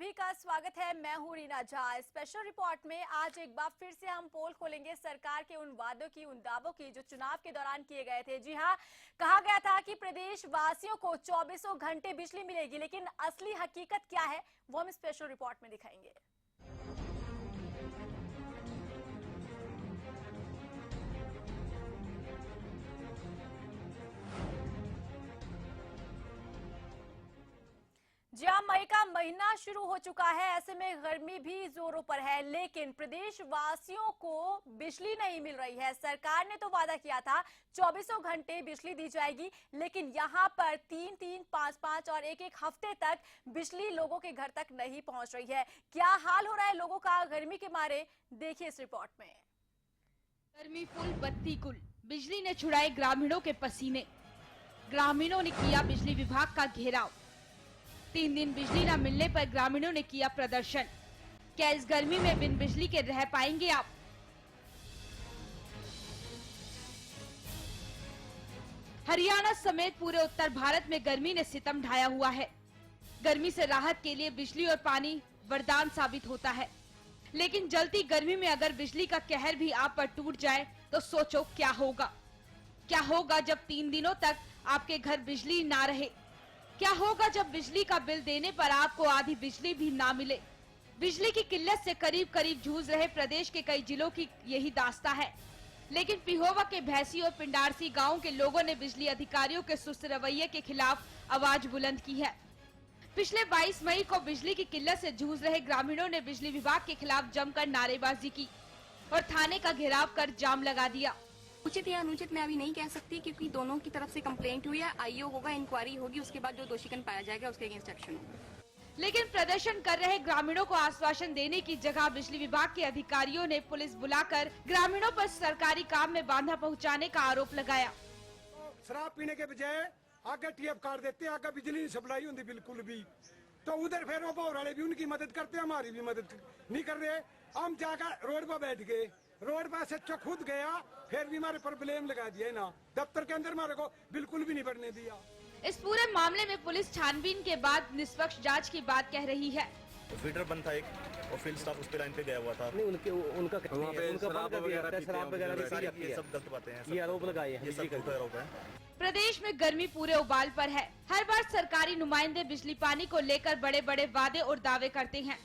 सभी का स्वागत है। मैं हूं रीना झा। स्पेशल रिपोर्ट में आज एक बार फिर से हम पोल खोलेंगे सरकार के उन वादों की, उन दावों की जो चुनाव के दौरान किए गए थे। जी हां, कहा गया था कि प्रदेश वासियों को 24 घंटे बिजली मिलेगी, लेकिन असली हकीकत क्या है वो हम स्पेशल रिपोर्ट में दिखाएंगे। जी हाँ, मई का महीना शुरू हो चुका है, ऐसे में गर्मी भी जोरों पर है, लेकिन प्रदेश वासियों को बिजली नहीं मिल रही है। सरकार ने तो वादा किया था 24 घंटे बिजली दी जाएगी, लेकिन यहाँ पर 3-3, 5-5 और एक हफ्ते तक बिजली लोगों के घर तक नहीं पहुंच रही है। क्या हाल हो रहा है लोगों का गर्मी के मारे, देखिए इस रिपोर्ट में। गर्मी फुल बत्ती गुल, बिजली ने छुड़ाए ग्रामीणों के पसीने। ग्रामीणों ने किया बिजली विभाग का घेराव। 3 दिन बिजली न मिलने पर ग्रामीणों ने किया प्रदर्शन। क्या इस गर्मी में बिन बिजली के रह पाएंगे आप? हरियाणा समेत पूरे उत्तर भारत में गर्मी ने सितम ढाया हुआ है। गर्मी से राहत के लिए बिजली और पानी वरदान साबित होता है, लेकिन जलती गर्मी में अगर बिजली का कहर भी आप पर टूट जाए तो सोचो क्या होगा। क्या होगा जब 3 दिनों तक आपके घर बिजली ना रहे? क्या होगा जब बिजली का बिल देने पर आपको आधी बिजली भी ना मिले? बिजली की किल्लत से करीब करीब जूझ रहे प्रदेश के कई जिलों की यही दास्ता है, लेकिन पिहोवा के भैंसी और पिंडारसी गांव के लोगों ने बिजली अधिकारियों के सुस्त रवैये के खिलाफ आवाज बुलंद की है। पिछले 22 मई को बिजली की किल्लत से जूझ रहे ग्रामीणों ने बिजली विभाग के खिलाफ जमकर नारेबाजी की और थाने का घेराव कर जाम लगा दिया। उचित या अनुचित मैं अभी नहीं कह सकती, क्योंकि दोनों की तरफ से कंप्लेंट हुई है। आईओ होगा, इंक्वायरी होगी, उसके बाद जो दोषी पाया जाएगा उसके अगेंस्ट एक्शन होगा। लेकिन प्रदर्शन कर रहे ग्रामीणों को आश्वासन देने की जगह बिजली विभाग के अधिकारियों ने पुलिस बुलाकर ग्रामीणों पर सरकारी काम में बाधा पहुंचाने का आरोप लगाया। शराब पीने के बजाय आगे टीएफ काट देते, आगे बिजली नहीं सप्लाई होती बिल्कुल भी, तो उधर फिर वो भौर वाले भी उनकी मदद करते, हमारी भी मदद नहीं कर रहे। हम जाकर रोड पर बैठ गए, रोड पर से खुद गया, फिर भी हमारे पर ब्लेम लगा दिया ना, दफ्तर के अंदर हमारे को बिल्कुल भी नहीं बढ़ने दिया। इस पूरे मामले में पुलिस छानबीन के बाद निष्पक्ष जांच की बात कह रही है। फीडर बंद था एक, और फील्ड स्टाफ उसके लाइन पे गया हुआ था। नहीं, उनका शराब वगैरह ये सब गलत बातें हैं, ये आरोप लगाए हैं, ये सब गलत आरोप है। प्रदेश में गर्मी पूरे उबाल पर है। हर बार सरकारी नुमाइंदे बिजली पानी को लेकर बड़े बड़े वादे और दावे करते हैं,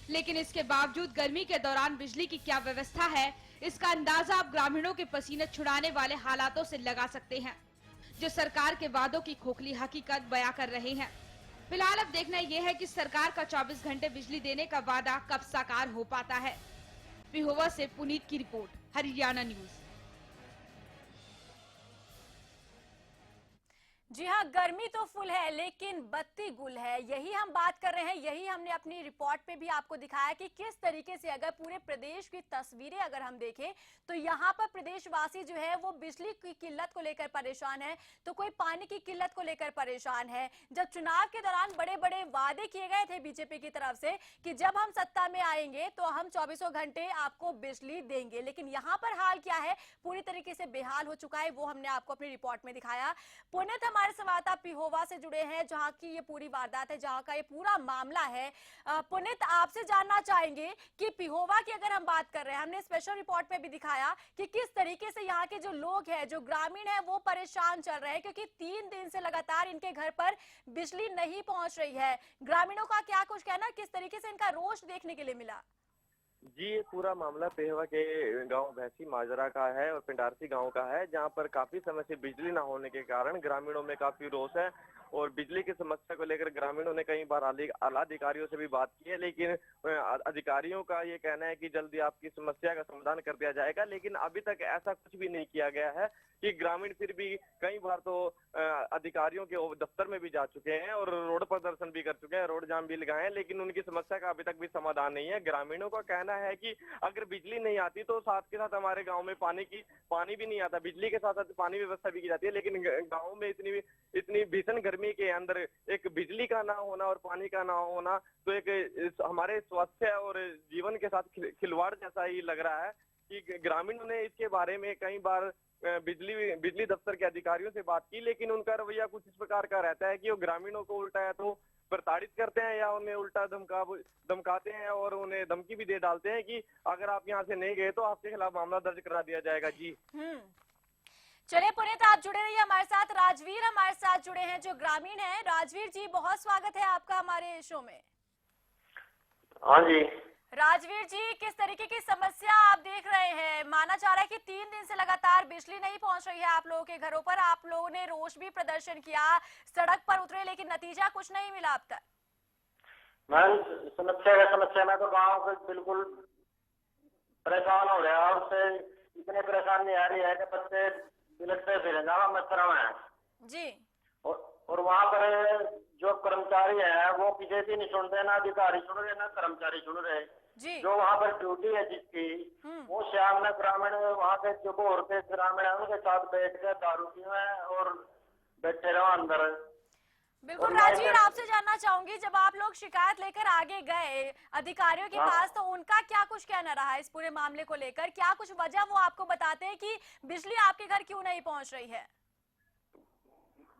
लेकिन इसके बावजूद गर्मी के दौरान बिजली की क्या व्यवस्था है, इसका अंदाजा आप ग्रामीणों के पसीने छुड़ाने वाले हालातों से लगा सकते हैं, जो सरकार के वादों की खोखली हकीकत बयां कर रहे हैं। फिलहाल अब देखना यह है कि सरकार का 24 घंटे बिजली देने का वादा कब साकार हो पाता है। पिहोवा से पुनीत की रिपोर्ट, हरियाणा न्यूज। जी हाँ, गर्मी तो फुल है लेकिन बत्ती गुल है, यही हम बात कर रहे हैं। यही हमने अपनी रिपोर्ट पे भी आपको दिखाया कि किस तरीके से अगर पूरे प्रदेश की तस्वीरें अगर हम देखें तो यहाँ पर प्रदेशवासी जो है वो बिजली की किल्लत को लेकर परेशान है, तो कोई पानी की किल्लत को लेकर परेशान है। जब चुनाव के दौरान बड़े बड़े वादे किए गए थे बीजेपी की तरफ से कि जब हम सत्ता में आएंगे तो हम 24 घंटे आपको बिजली देंगे, लेकिन यहाँ पर हाल क्या है, पूरी तरीके से बेहाल हो चुका है, वो हमने आपको अपनी रिपोर्ट में दिखाया। पुनीत हमारे संवाददाता पिहोवा से जुड़े हैं, जहां की ये पूरी वारदात है, जहां का ये पूरा मामला है। पुनीत, आपसे जानना चाहेंगे कि पिहोवा की अगर हम बात कर रहे हैं, हमने स्पेशल रिपोर्ट पे भी दिखाया कि किस तरीके से यहाँ के जो लोग हैं, जो ग्रामीण हैं, वो परेशान चल रहे हैं, क्योंकि 3 दिन से लगातार इनके घर पर बिजली नहीं पहुंच रही है। ग्रामीणों का क्या कुछ कहना, किस तरीके से इनका रोष देखने के लिए मिला? जी, ये पूरा मामला पेहवा के गांव भैंसी माजरा का है और पिंडारसी गांव का है, जहां पर काफी समय से बिजली न होने के कारण ग्रामीणों में काफी रोष है और बिजली की समस्या को लेकर ग्रामीणों ने कई बार आला अधिकारियों से भी बात की है, लेकिन अधिकारियों का ये कहना है कि जल्दी आपकी समस्या का समाधान कर दिया जाएगा, लेकिन अभी तक ऐसा कुछ भी नहीं किया गया है कि ग्रामीण फिर भी कई बार तो अधिकारियों के दफ्तर में भी जा चुके हैं और रोड प्रदर्शन भी कर चुके हैं, रोड जाम भी लगाए हैं, लेकिन उनकी समस्या का अभी तक भी समाधान नहीं है। ग्रामीणों का कहना है कि अगर बिजली नहीं आती तो साथ के साथ हमारे गांव में पानी भी नहीं आता, बिजली के साथ साथ पानी व्यवस्था भी की जाती है, लेकिन गांव में इतनी भीषण गर्मी के अंदर एक बिजली का ना होना और पानी का ना होना तो एक हमारे स्वास्थ्य और जीवन के साथ खिलवाड़ जैसा ही लग रहा है कि ग्रामीणों ने इसके बारे में कई बार बिजली दफ्तर के अधिकारियों से बात की, लेकिन उनका रवैया कुछ इस प्रकार का रहता है कि वो ग्रामीणों को उल्टा है तो प्रताड़ित करते हैं या उन्हें उल्टा धमकाते हैं और उन्हें धमकी भी दे डालते हैं कि अगर आप यहाँ से नहीं गए तो आपके खिलाफ मामला दर्ज करा दिया जाएगा। जी चलिए पुनीत, आप जुड़े रहिए हमारे साथ। राजवीर हमारे साथ जुड़े हैं जो ग्रामीण हैं। राजवीर जी, बहुत स्वागत है आपका हमारे शो में। हाँ जी। राजवीर जी, किस तरीके की समस्या आप देख रहे हैं? माना जा रहा है कि 3 दिन से लगातार बिजली नहीं पहुंच रही है आप लोगों के घरों पर। आप लोगों ने रोष भी प्रदर्शन किया, सड़क पर उतरे, लेकिन नतीजा कुछ नहीं मिला अब तक। मैम, समस्या में तो गांव के बिल्कुल परेशान हो रहे हैं। उससे इतनी परेशानी आ रही है कि बच्चे बिलखते फिर मच्छरों में जी। और वहाँ पर जो कर्मचारी है वो किसी भी नहीं सुनते, ना अधिकारी सुन रहे ना कर्मचारी सुन रहे जी। जो वहाँ पर ड्यूटी है जिसकी, वो शाम में ग्रामीण वहाँ के जो भोर के ग्रामीण है उनके साथ बैठ कर दारू पीए और बैठे रहो अंदर। बिल्कुल राजवीर, आपसे जानना चाहूंगी, जब आप लोग शिकायत लेकर आगे गए अधिकारियों के पास, तो उनका क्या कुछ कहना रहा इस पूरे मामले को लेकर? क्या कुछ वजह वो आपको बताते हैं कि बिजली आपके घर क्यों नहीं पहुंच रही है?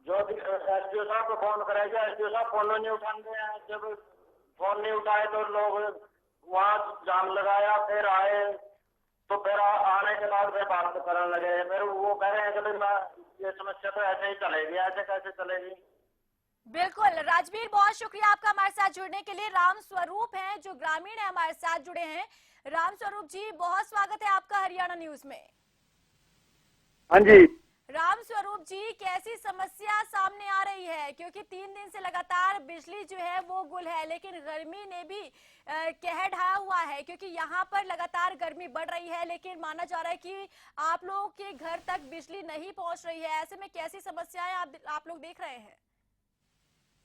जो एसडीओ साहब को फोन करेगा, एसडीओ साहब फोन नहीं उठाते हैं। जब फोन नहीं उठाए तो लोग वहाँ जाम लगाया, फिर आए तो फिर आने के बाद फिर बात करने लगे। फिर वो कह रहे हैं कि ये समस्या तो ऐसे ही चलेगी, ऐसे कैसे चलेगी। बिल्कुल राजवीर, बहुत शुक्रिया आपका हमारे साथ जुड़ने के लिए। राम स्वरूप हैं जो ग्रामीण है, हमारे साथ जुड़े हैं। राम स्वरूप जी, बहुत स्वागत है आपका हरियाणा न्यूज में। हाँ जी। राम स्वरूप जी, कैसी समस्या सामने आ रही है? क्योंकि 3 दिन से लगातार बिजली जो है वो गुल है, लेकिन गर्मी ने भी कहर ढाया हुआ है, क्योंकि यहाँ पर लगातार गर्मी बढ़ रही है, लेकिन माना जा रहा है कि आप लोगों के घर तक बिजली नहीं पहुंच रही है। ऐसे में कैसी समस्याएं आप लोग देख रहे हैं?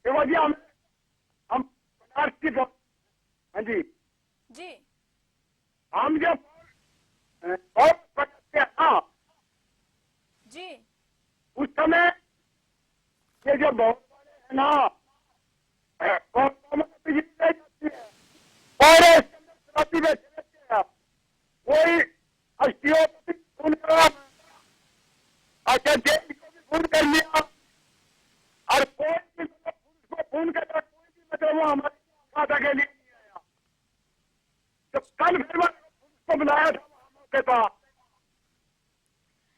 जी हम हाँ जी जी। हम जब जी उस समय ये जो बहुत है ना बिजली जाती है और कोई एसडीओ को भी फोन करा, अच्छा जेल को भी फोन कर लिया और कोई भी पुलिस को फोन करता, कोई भी मतलब वो हमारे खाता के लिए नहीं आया। तो कल फिर पुलिस को बुलाया था के पास।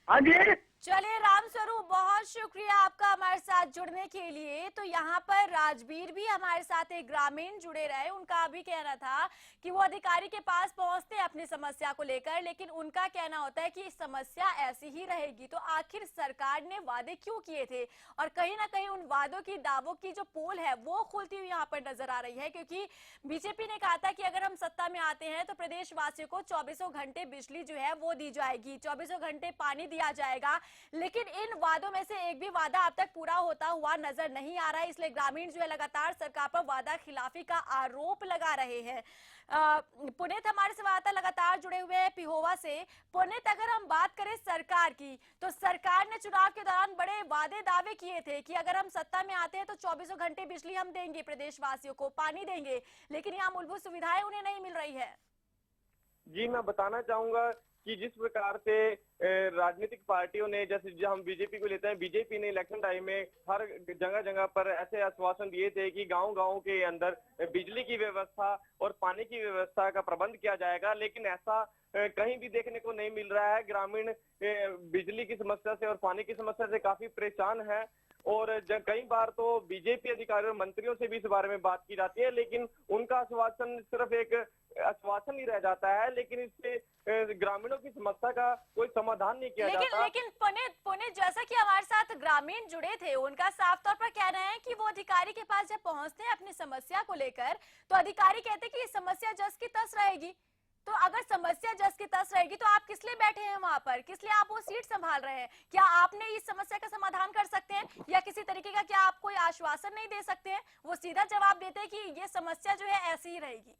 हाँ जी। चलिए राम स्वरूप, बहुत शुक्रिया आपका हमारे साथ जुड़ने के लिए। तो यहाँ पर राजवीर भी हमारे साथ एक ग्रामीण जुड़े रहे। उनका भी कहना था कि वो अधिकारी के पास पहुंचते हैं अपनी समस्या को लेकर, लेकिन उनका कहना होता है कि समस्या ऐसी ही रहेगी। तो आखिर सरकार ने वादे क्यों किए थे, और कहीं ना कहीं उन वादों की, दावों की जो पोल है वो खुलती हुई यहाँ पर नजर आ रही है। क्योंकि बीजेपी ने कहा था कि अगर हम सत्ता में आते हैं तो प्रदेश वासियों को 24 घंटे बिजली जो है वो दी जाएगी, 24 घंटे पानी दिया जाएगा। लेकिन इन वादों में से एक भी वादा अब तक पूरा होता हुआ नजर नहीं आ रहा है। इसलिए ग्रामीण जो है लगातार सरकार पर वादा खिलाफी का आरोप लगा रहे हैं। पुनीत हमारे संवाददाता लगातार जुड़े हुए हैं पिहोवा से। पुनीत, अगर हम बात करें सरकार की, तो सरकार ने चुनाव के दौरान बड़े वादे दावे किए थे कि अगर हम सत्ता में आते हैं तो 24 घंटे बिजली हम देंगे, प्रदेशवासियों को पानी देंगे, लेकिन यहाँ मूलभूत सुविधाएं उन्हें नहीं मिल रही है। जी, मैं बताना चाहूंगा कि जिस प्रकार से राजनीतिक पार्टियों ने, जैसे जो हम बीजेपी को लेते हैं, बीजेपी ने इलेक्शन टाइम में हर जगह जगह पर ऐसे आश्वासन दिए थे कि गांव-गांव के अंदर बिजली की व्यवस्था और पानी की व्यवस्था का प्रबंध किया जाएगा, लेकिन ऐसा कहीं भी देखने को नहीं मिल रहा है। ग्रामीण बिजली की समस्या से और पानी की समस्या से काफी परेशान है और कई बार तो बीजेपी अधिकारियों और मंत्रियों से भी इस बारे में बात की जाती है, लेकिन उनका आश्वासन सिर्फ एक आश्वासन ही रह जाता है, लेकिन इससे ग्रामीणों की समस्या का कोई समाधान नहीं किया जाता। लेकिन पुनीत, जैसा कि हमारे साथ ग्रामीण जुड़े थे, उनका साफ तौर पर कहना है कि वो अधिकारी के पास जब पहुंचते हैं अपनी समस्या को लेकर, तो अधिकारी कहते हैं कि समस्या जस की तस रहेगी। तो अगर समस्या जस की तस रहेगी तो आप किस लिए बैठे हैं वहां पर, किस लिए आप वो सीट संभाल रहे हैं? क्या आपने इस समस्या का समाधान कर सकते हैं, या किसी तरीके का क्या आप कोई आश्वासन नहीं दे सकते हैं? वो सीधा जवाब देते हैं कि ये समस्या जो है ऐसी ही रहेगी।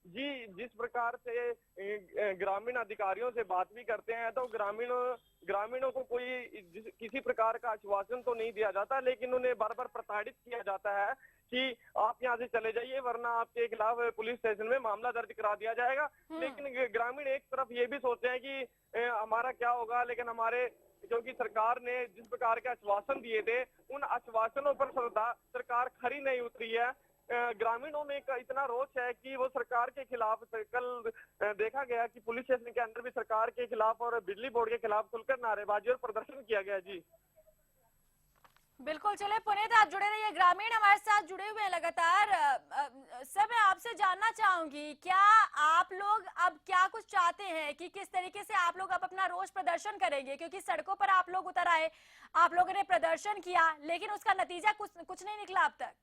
जी, जिस प्रकार से ग्रामीण अधिकारियों से बात भी करते हैं तो ग्रामीणों को कोई किसी प्रकार का आश्वासन तो नहीं दिया जाता, लेकिन उन्हें बार बार प्रताड़ित किया जाता है कि आप यहाँ से चले जाइए वरना आपके खिलाफ पुलिस स्टेशन में मामला दर्ज करा दिया जाएगा। लेकिन ग्रामीण एक तरफ ये भी सोचते हैं कि हमारा क्या होगा, लेकिन हमारे क्योंकि सरकार ने जिस प्रकार के आश्वासन दिए थे उन आश्वासनों पर सरकार खरी नहीं उतरी है। ग्रामीणों में इतना रोष है कि वो सरकार के खिलाफ, कल देखा गया कि पुलिस स्टेशन के अंदर भी सरकार के खिलाफ और बिजली बोर्ड के खिलाफ खुलकर नारेबाजी और प्रदर्शन किया गया। जी बिल्कुल, चले पुनीत आप जुड़े रहिए, ग्रामीण हमारे साथ जुड़े हुए हैं लगातार। सर मैं आपसे जानना चाहूंगी, क्या आप लोग अब क्या कुछ चाहते हैं कि किस तरीके से आप लोग अब अपना रोष प्रदर्शन करेंगे, क्योंकि सड़कों पर आप लोग उतर आए, आप लोगों ने प्रदर्शन किया, लेकिन उसका नतीजा कुछ नहीं निकला अब तक?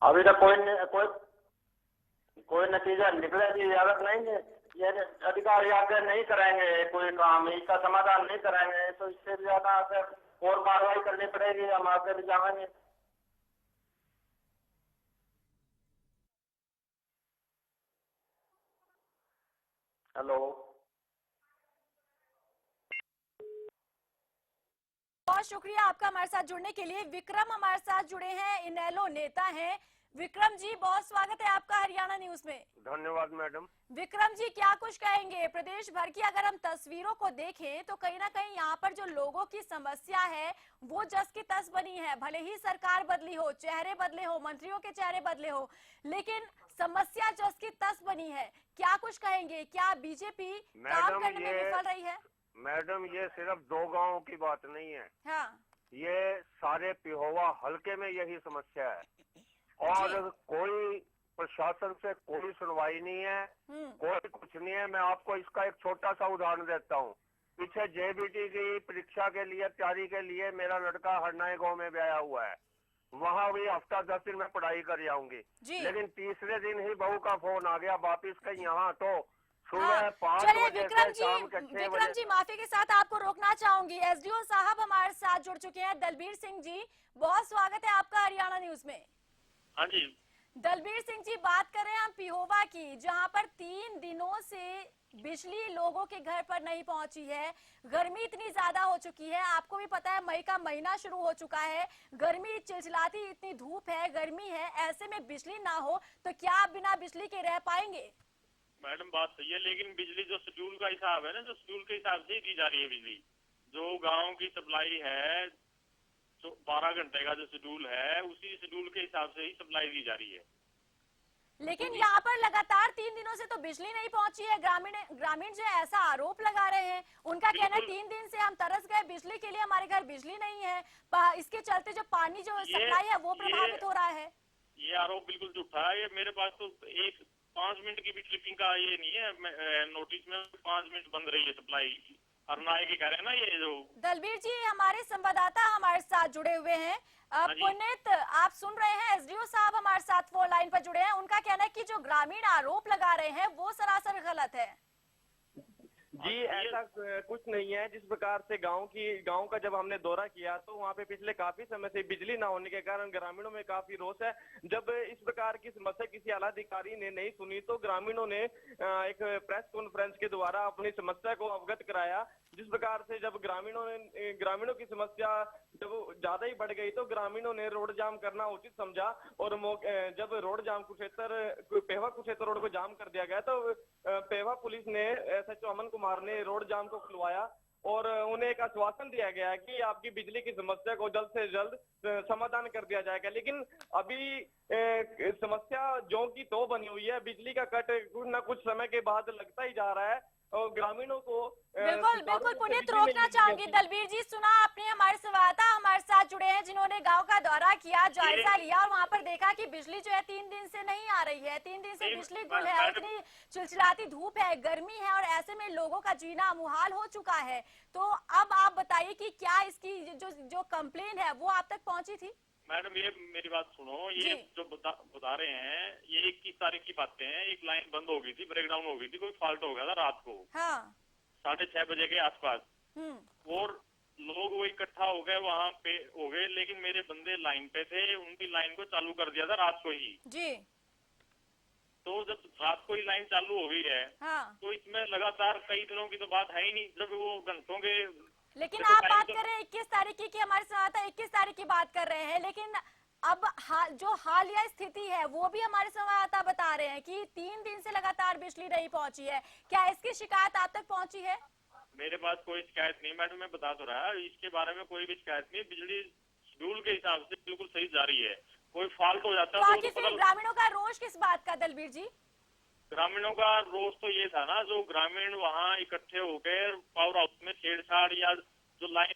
अभी तक कोई नतीजा निकला जी। अगर नहीं ये अधिकारी आगे नहीं कराएंगे कोई काम, इसका समाधान नहीं कराएंगे तो इससे ज्यादा और कार्रवाई करनी पड़ेगी, हम आगे भी जाएंगे। हेलो, बहुत शुक्रिया आपका हमारे साथ जुड़ने के लिए। विक्रम हमारे साथ जुड़े हैं, इनेलो नेता हैं। विक्रम जी बहुत स्वागत है आपका हरियाणा न्यूज में। धन्यवाद मैडम। विक्रम जी क्या कुछ कहेंगे? प्रदेश भर की अगर हम तस्वीरों को देखें तो कहीं ना कहीं यहाँ पर जो लोगों की समस्या है वो जस की तस बनी है। भले ही सरकार बदली हो, चेहरे बदले हो, मंत्रियों के चेहरे बदले हो, लेकिन समस्या जस की तस बनी है। क्या कुछ कहेंगे? क्या बीजेपी काम करने में विफल रही है? मैडम ये सिर्फ 2 गांवों की बात नहीं है, हाँ, ये सारे पिहोवा हलके में यही समस्या है और कोई प्रशासन से कोई सुनवाई नहीं है, कोई कुछ नहीं है। मैं आपको इसका एक छोटा सा उदाहरण देता हूँ। पीछे जेबीटी की परीक्षा के लिए तैयारी के लिए मेरा लड़का हरनाई गांव में भी आया हुआ है, वहाँ भी हफ्ता 10 दिन में पढ़ाई कर आऊंगी, लेकिन तीसरे दिन ही बहू का फोन आ गया वापिस के यहाँ, तो सुबह 5 बजे से शाम के 6 विक्रम जी माफी के साथ आपको रोकना चाहूंगी। एसडीओ साहब हमारे साथ जुड़ चुके हैं, दलबीर सिंह जी, बहुत स्वागत है आपका हरियाणा न्यूज में। हाँ जी दलबीर सिंह जी बात कर रहे हैं हम पिहोवा की, जहां पर 3 दिनों से बिजली लोगों के घर पर नहीं पहुंची है। गर्मी इतनी ज्यादा हो चुकी है, आपको भी पता है मई का महीना शुरू हो चुका है, गर्मी चिलचिलाती, इतनी धूप है, गर्मी है, ऐसे में बिजली ना हो तो क्या आप बिना बिजली के रह पाएंगे? मैडम बात सही है, लेकिन बिजली जो शेड्यूल का हिसाब है ना, जो शेड्यूल के हिसाब से ही दी जा रही है बिजली। जो गाँव की सप्लाई है, जो 12 घंटे का जो शेड्यूल है, उसी शेड्यूल के हिसाब से ही सप्लाई दी जा रही है। लेकिन यहाँ पर लगातार 3 दिनों से तो बिजली नहीं पहुंची है। ग्रामीण जो है ऐसा आरोप लगा रहे हैं, उनका कहना है 3 दिन से हम तरस गए बिजली के लिए, हमारे घर बिजली नहीं है, इसके चलते जो पानी जो सप्लाई है वो प्रभावित हो रहा है। ये आरोप बिल्कुल झूठा है। ये मेरे पास तो 5 मिनट की भी क्लिपिंग का ये नहीं है, नोटिस में 5 मिनट बंद रही है सप्लाई, हरनाई की कह रहे हैं ना ये जो। दलबीर जी हमारे संवाददाता हमारे साथ जुड़े हुए हैं। पुनीत आप सुन रहे हैं, एसडीओ साहब हमारे साथ फोन लाइन पर जुड़े हैं, उनका कहना है कि जो ग्रामीण आरोप लगा रहे हैं वो सरासर गलत है। जी ऐसा कुछ नहीं है। जिस प्रकार से गांव का जब हमने दौरा किया तो वहाँ पे पिछले काफी समय से बिजली ना होने के कारण ग्रामीणों में काफी रोष है। जब इस प्रकार की समस्या किसी आला अधिकारी ने नहीं सुनी तो ग्रामीणों ने एक प्रेस कॉन्फ्रेंस के द्वारा अपनी समस्या को अवगत कराया। जिस प्रकार से जब ग्रामीणों की समस्या जब ज्यादा ही बढ़ गई तो ग्रामीणों ने रोड जाम करना उचित समझा और जब रोड जाम पेहवा कुरुक्षेत्र रोड को जाम कर दिया गया तो पेहवा पुलिस ने SHO अमन कुमार ने रोड जाम को खुलवाया और उन्हें एक आश्वासन दिया गया कि आपकी बिजली की समस्या को जल्द से जल्द समाधान कर दिया जाएगा। लेकिन अभी समस्या जो की तो बनी हुई है, बिजली का कट कुछ न कुछ समय के बाद लगता ही जा रहा है और ग्रामीणों को बिल्कुल पुनीत रोकना चाहूंगी। दलबीर जी सुना आपने, हमारे संवाददाता हमारे साथ जुड़े हैं जिन्होंने गांव का दौरा किया, जायजा लिया और वहां पर देखा कि बिजली जो है 3 दिन से नहीं आ रही है, 3 दिन से बिजली गुल है, इतनी चिलचिलाती धूप है, गर्मी है और ऐसे में लोगों का जीना मुहाल हो चुका है। तो अब आप बताइए कि क्या इसकी जो कंप्लेन है वो आप तक पहुंची थी? मैडम ये मेरी बात सुनो, ये जो बता रहे हैं ये 21 तारीख की बातें हैं। एक लाइन बंद हो गई थी, ब्रेकडाउन हो गई थी, कोई फॉल्ट हो गया था रात को 6:30 बजे के आसपास और लोग वो इकट्ठा हो गए, वहाँ पे हो गए, लेकिन मेरे बंदे लाइन पे थे, उनकी लाइन को चालू कर दिया था रात को ही जी। तो जब रात को ही लाइन चालू हो गई है तो इसमें लगातार कई दिनों की तो बात है ही नहीं। जब वो घंटों के लेकिन आप बात कर रहे हैं 21 तारीख की, हमारे संवाददाता 21 तारीख की बात कर रहे हैं, लेकिन अब जो हालिया स्थिति है वो भी हमारे संवाददाता बता रहे हैं कि 3 दिन से लगातार बिजली नहीं पहुंची है। क्या इसकी शिकायत आप तक पहुंची है? मेरे पास कोई शिकायत नहीं मैडम, मैं बता तो रहा, इसके बारे में कोई भी शिकायत नहीं। बिजली शेड्यूल के हिसाब से बिल्कुल सही जारी है, कोई फॉल्ट हो जाता है तो फिर ग्रामीणों का रोष किस बात का दलबीर जी? ग्रामीणों का रोष तो ये था ना, जो ग्रामीण वहाँ इकट्ठे होकर पावर हाउस में छेड़छाड़ या जो लाइन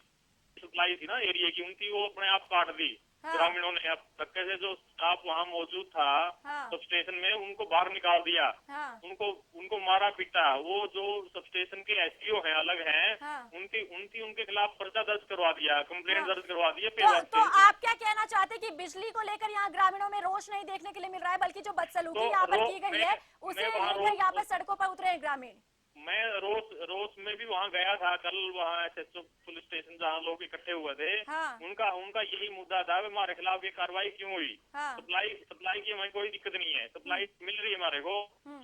सप्लाई थी ना एरिया की, उनकी वो अपने आप काट दी। हाँ। ग्रामीणों ने अब धक्के से जो स्टाफ वहाँ मौजूद था हाँ। सब स्टेशन में, उनको बाहर निकाल दिया। हाँ। उनको मारा पीटा। वो जो सब स्टेशन के एसडीओ हैं अलग हैं, हाँ। उनके खिलाफ पर्चा दर्ज करवा दिया, कंप्लेंट हाँ। दर्ज करवा दिया। तो आप क्या कहना चाहते हैं कि बिजली को लेकर यहाँ ग्रामीणों में रोष नहीं देखने के लिए मिल रहा है, बल्कि जो बदसलूकी यहाँ पर की गई है उसे लेकर यहाँ पर सड़कों पर उतरे हैं ग्रामीण? मैं रोज में भी वहाँ गया था कल, वहाँ एसएचओ पुलिस स्टेशन जहाँ लोग इकट्ठे हुए थे। हाँ। उनका यही मुद्दा था कि हमारे खिलाफ ये कार्रवाई क्यों हुई। हाँ। सप्लाई की हमें कोई दिक्कत नहीं है, सप्लाई मिल रही है हमारे को,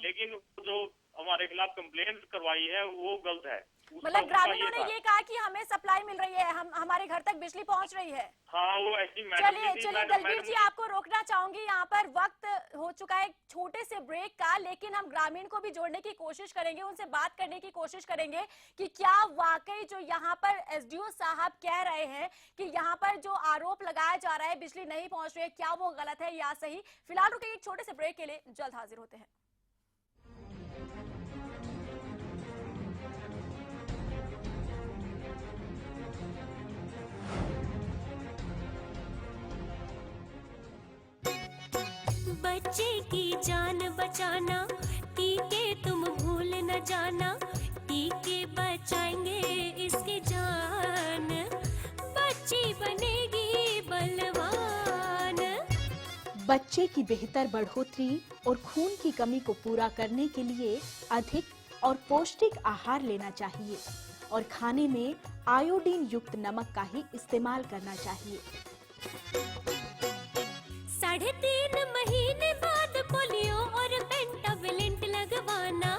लेकिन जो हमारे खिलाफ कंप्लेंट करवाई है वो गलत है। मतलब ग्रामीणों ने ये कहा कि हमें सप्लाई मिल रही है, हमारे घर तक बिजली पहुंच रही है। हाँ, वो ऐसी चलिए दलबीर जी, आपको रोकना चाहूंगी, यहाँ पर वक्त हो चुका है छोटे से ब्रेक का, लेकिन हम ग्रामीण को भी जोड़ने की कोशिश करेंगे, उनसे बात करने की कोशिश करेंगे कि क्या वाकई जो यहाँ पर एसडीओ साहब कह रहे हैं कि यहाँ पर जो आरोप लगाया जा रहा है बिजली नहीं पहुंच रही है, क्या वो गलत है या सही। फिलहाल रुके एक छोटे से ब्रेक के लिए, जल्द हाजिर होते हैं। बच्चे की जान बचाना, टीके तुम भूल न जाना, टीके बचाएंगे इसकी जान, बच्ची बनेगी बलवान। बच्चे की बेहतर बढ़ोतरी और खून की कमी को पूरा करने के लिए अधिक और पौष्टिक आहार लेना चाहिए और खाने में आयोडीन युक्त नमक का ही इस्तेमाल करना चाहिए। 3.5 महीने बाद पोलियो और पेंटाबिलेंट लगवाना,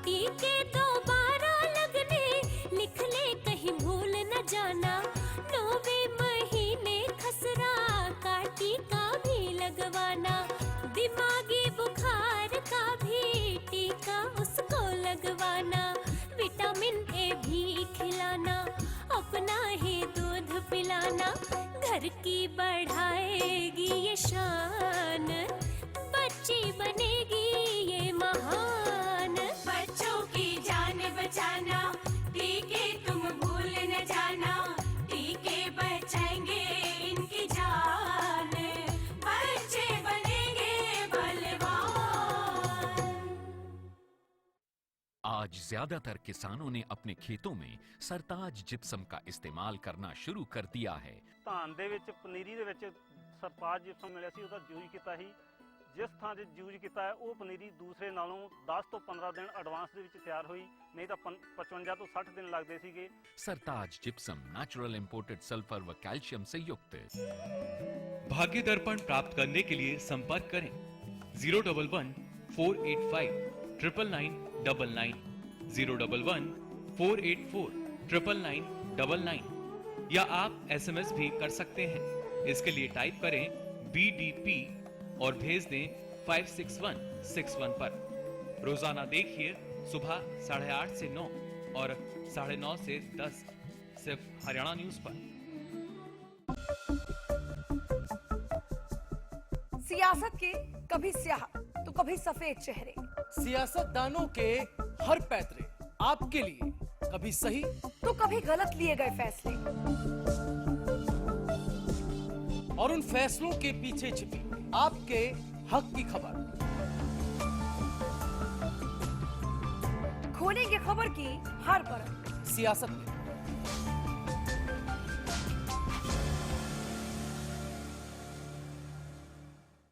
टीके दोबारा लगने लिख ले कहीं भूल न जाना, 9वें महीने खसरा का टीका भी लगवाना, दिमागी बुखार का भी टीका उसको लगवाना, विटामिन ए भी खिलाना, अपना ही दूध पिलाना, घर की बढ़ाएगी ये शान, बच्ची बनेगी ये महान। बच्चों की जान बचाना, टीके तुम भूल न जाना, टीके बचाएंगे इनकी जान, बच्चे बनेंगे बलवान। आज ज्यादातर किसानों ने अपने खेतों में सरताज जिप्सम का इस्तेमाल करना शुरू कर दिया है। धान दे विच पनीरी दे विच सरताज जिप्सम मिलिया सी, ਉਹਦਾ यूज ਕੀਤਾ ਸੀ। जिस ਥਾਂ ਤੇ यूज ਕੀਤਾ ਹੈ ਉਹ ਪਨੀਰੀ ਦੂਸਰੇ ਨਾਲੋਂ 10 ਤੋਂ 15 ਦਿਨ ਐਡਵਾਂਸ ਦੇ ਵਿੱਚ ਤਿਆਰ ਹੋਈ, ਨਹੀਂ ਤਾਂ 55 ਤੋਂ 60 दिन लगते ਸੀਗੇ। सरताज जिप्सम नेचुरल इंपोर्टेड सल्फर व कैल्शियम से युक्त। भाग्य दर्पण प्राप्त करने के लिए संपर्क करें 011 485 99999, 011 484 99999, या आप SMS भी कर सकते हैं। इसके लिए टाइप करें BDP और भेज दें 56161 पर। रोजाना देखिए सुबह 8:30 से 9 और 9:30 से 10, सिर्फ हरियाणा न्यूज पर। सियासत के कभी स्याह तो कभी सफेद चेहरे, सियासतदानों के हर पैतरे आपके लिए, कभी सही तो कभी गलत लिए गए फैसले, और उन फैसलों के पीछे छिपी आपके हक की खबर। खोलेंगे खबर की हर परत सियासत में।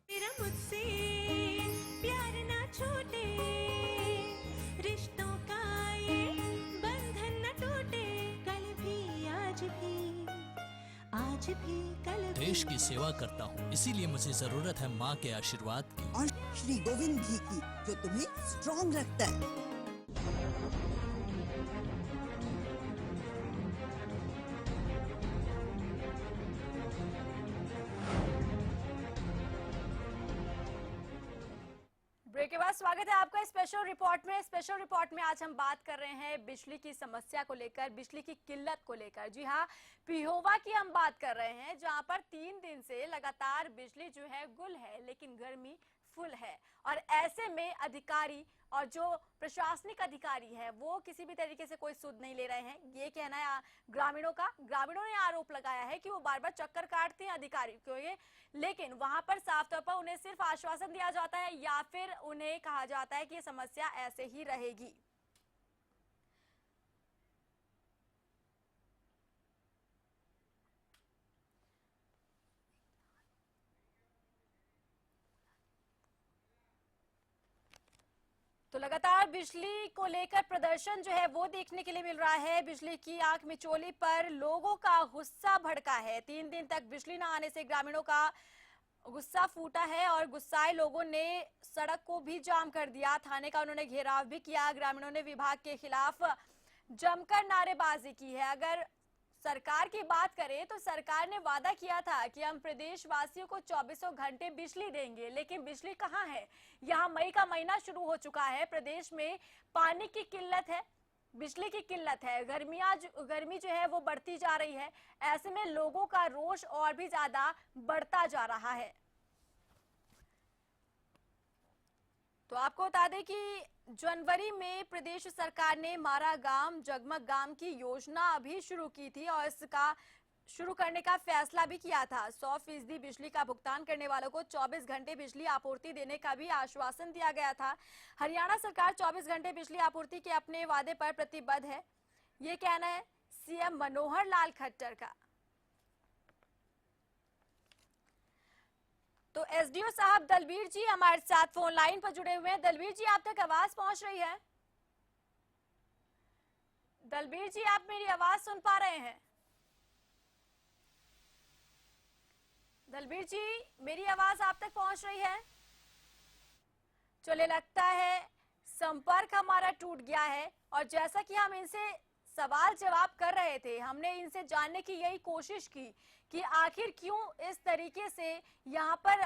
तेरा मुझसे प्यार ना छूटे, रिश्तों का ये बंधन न टूटे, कल भी आज भी कल भी। देश की सेवा करता हूँ, इसीलिए मुझे जरूरत है माँ के आशीर्वाद की और श्री गोविंद घी की, जो तुम्हें स्ट्रॉन्ग रखता है। बहुत स्वागत है आपका स्पेशल रिपोर्ट में। स्पेशल रिपोर्ट में आज हम बात कर रहे हैं बिजली की समस्या को लेकर, बिजली की किल्लत को लेकर। जी हाँ, पिहोवा की हम बात कर रहे हैं, जहां पर 3 दिन से लगातार बिजली जो है गुल है, लेकिन गर्मी फुल है। और ऐसे में अधिकारी और जो प्रशासनिक अधिकारी है वो किसी भी तरीके से कोई सुध नहीं ले रहे हैं, ये कहना है ग्रामीणों का। ग्रामीणों ने आरोप लगाया है कि वो बार बार चक्कर काटते हैं अधिकारी को ये, लेकिन वहां पर साफ तौर पर उन्हें सिर्फ आश्वासन दिया जाता है या फिर उन्हें कहा जाता है कि ये समस्या ऐसे ही रहेगी। तो लगातार बिजली को लेकर प्रदर्शन जो है वो देखने के लिए मिल रहा है। बिजली की आंख मिचौली पर लोगों का गुस्सा भड़का है। 3 दिन तक बिजली न आने से ग्रामीणों का गुस्सा फूटा है और गुस्साए लोगों ने सड़क को भी जाम कर दिया। थाने का उन्होंने घेराव भी किया। ग्रामीणों ने विभाग के खिलाफ जमकर नारेबाजी की है। अगर सरकार की बात करें तो सरकार ने वादा किया था कि हम प्रदेशवासियों को 24 घंटे बिजली देंगे, लेकिन बिजली कहाँ है। यहाँ मई का महीना शुरू हो चुका है, प्रदेश में पानी की किल्लत है, बिजली की किल्लत है, गर्मी जो है वो बढ़ती जा रही है। ऐसे में लोगों का रोष और भी ज्यादा बढ़ता जा रहा है। तो आपको बता दें कि जनवरी में प्रदेश सरकार ने मारा गांव जगमग गांव की योजना अभी शुरू की थी और इसका शुरू करने का फैसला भी किया था। 100% बिजली का भुगतान करने वालों को 24 घंटे बिजली आपूर्ति देने का भी आश्वासन दिया गया था। हरियाणा सरकार 24 घंटे बिजली आपूर्ति के अपने वादे पर प्रतिबद्ध है, ये कहना है सीएम मनोहर लाल खट्टर का। तो एसडीओ साहब दलबीर जी हमारे साथ फोन लाइन पर जुड़े हुए हैं। दलबीर जी, आप तक आवाज पहुंच रही है? दलबीर जी, आप मेरी आवाज सुन पा रहे हैं? दलबीर जी, मेरी आवाज आप तक पहुंच रही है? चलिए, लगता है संपर्क हमारा टूट गया है। और जैसा कि हम इनसे सवाल जवाब कर रहे थे, हमने इनसे जानने की यही कोशिश की कि आखिर क्यों इस तरीके से यहाँ पर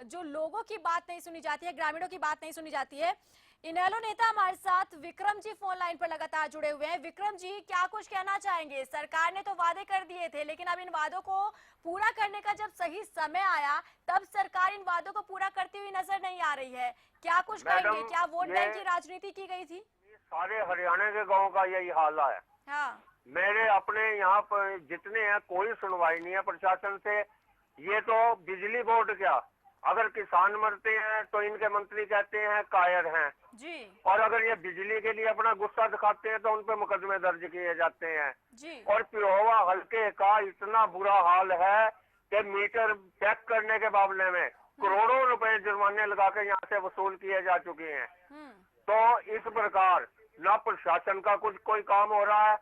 जो लोगों की बात नहीं सुनी जाती है, ग्रामीणों की बात नहीं सुनी जाती है। इनेलो नेता हमारे साथ विक्रम जी फोन लाइन पर लगातार जुड़े हुए हैं। विक्रम जी, क्या कुछ कहना चाहेंगे? सरकार ने तो वादे कर दिए थे, लेकिन अब इन वादों को पूरा करने का जब सही समय आया तब सरकार इन वादों को पूरा करती हुई नजर नहीं आ रही है। क्या कुछ कहेंगे? क्या वोट बैंक की राजनीति की गई थी? सारे हरियाणा के गाँव का यही हाल है। हाँ, मेरे अपने यहाँ पर जितने हैं कोई सुनवाई नहीं है प्रशासन से। ये तो बिजली बोर्ड क्या, अगर किसान मरते हैं तो इनके मंत्री कहते हैं कायर हैं जी, और अगर ये बिजली के लिए अपना गुस्सा दिखाते हैं तो उन पे मुकदमे दर्ज किए जाते हैं जी। और पिहोवा हल्के का इतना बुरा हाल है कि मीटर चेक करने के मामले में करोड़ों रुपए जुर्माने लगा के यहाँ से वसूल किए जा चुके हैं। तो इस प्रकार ना प्रशासन का कुछ कोई काम हो रहा है,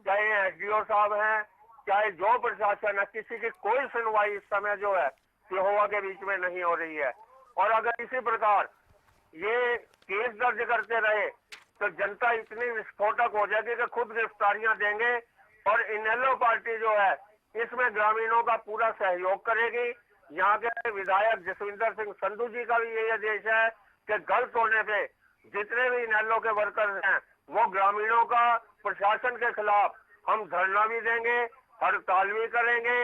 चाहे एसडीओ साहब हैं, चाहे जो प्रशासन है, किसी की कोई सुनवाई इस समय जो है पिहोवा के बीच में नहीं हो रही है। और अगर इसी प्रकार ये केस दर्ज करते रहे तो जनता इतनी विस्फोटक हो जाएगी कि खुद गिरफ्तारियां देंगे। और इनेलो पार्टी जो है इसमें ग्रामीणों का पूरा सहयोग करेगी। यहाँ के विधायक जसविंदर सिंह संधू जी का भी यही आदेश है कि गलत होने पे जितने भी इनेलो के वर्कर्स हैं वो ग्रामीणों का प्रशासन के खिलाफ हम धरना भी देंगे, हड़ताल भी करेंगे।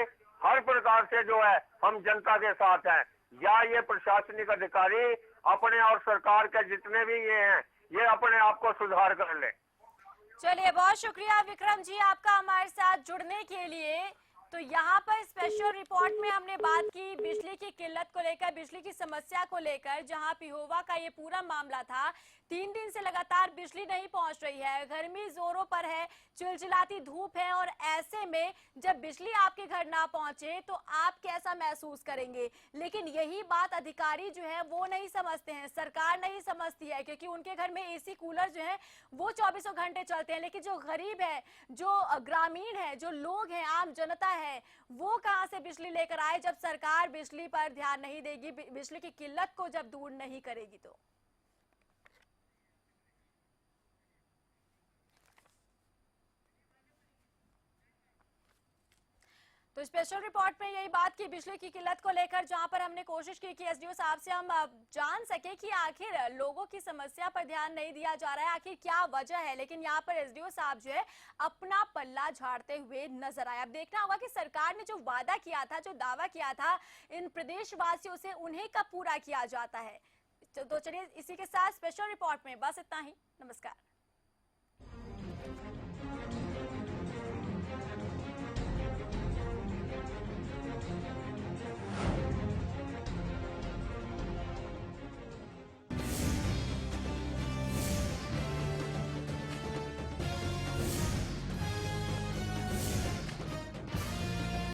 हर प्रकार से जो है हम जनता के साथ हैं। या ये प्रशासनिक अधिकारी अपने और सरकार के जितने भी ये हैं ये अपने आप को सुधार कर ले। चलिए, बहुत शुक्रिया विक्रम जी आपका हमारे साथ जुड़ने के लिए। तो यहाँ पर स्पेशल रिपोर्ट में हमने बात की बिजली की किल्लत को लेकर, बिजली की समस्या को लेकर, जहाँ पिहोवा का ये पूरा मामला था। 3 दिन से लगातार बिजली नहीं पहुंच रही है, गर्मी जोरों पर है, चिलचिलाती धूप है और ऐसे में जब बिजली आपके घर ना पहुंचे तो आप कैसा महसूस करेंगे। लेकिन यही बात अधिकारी जो है वो नहीं समझते हैं, सरकार नहीं समझती है, क्योंकि उनके घर में एसी कूलर जो है वो 24 घंटे चलते हैं। लेकिन जो गरीब है, जो ग्रामीण है, जो लोग हैं, आम जनता है, वो कहां से बिजली लेकर आए जब सरकार बिजली पर ध्यान नहीं देगी, बिजली की किल्लत को जब दूर नहीं करेगी। तो तो स्पेशल रिपोर्ट में यही बात की बिजली की किल्लत को लेकर, जहां पर हमने कोशिश की कि एसडीओ साहब से हम जान सके कि आखिर लोगों की समस्या पर ध्यान नहीं दिया जा रहा है, आखिर क्या वजह है। लेकिन यहां पर एसडीओ साहब जो है अपना पल्ला झाड़ते हुए नजर आए। अब देखना होगा कि सरकार ने जो वादा किया था, जो दावा किया था इन प्रदेशवासियों से, उन्हें कब पूरा किया जाता है। तो चलिए इसी के साथ स्पेशल रिपोर्ट में बस इतना ही। नमस्कार।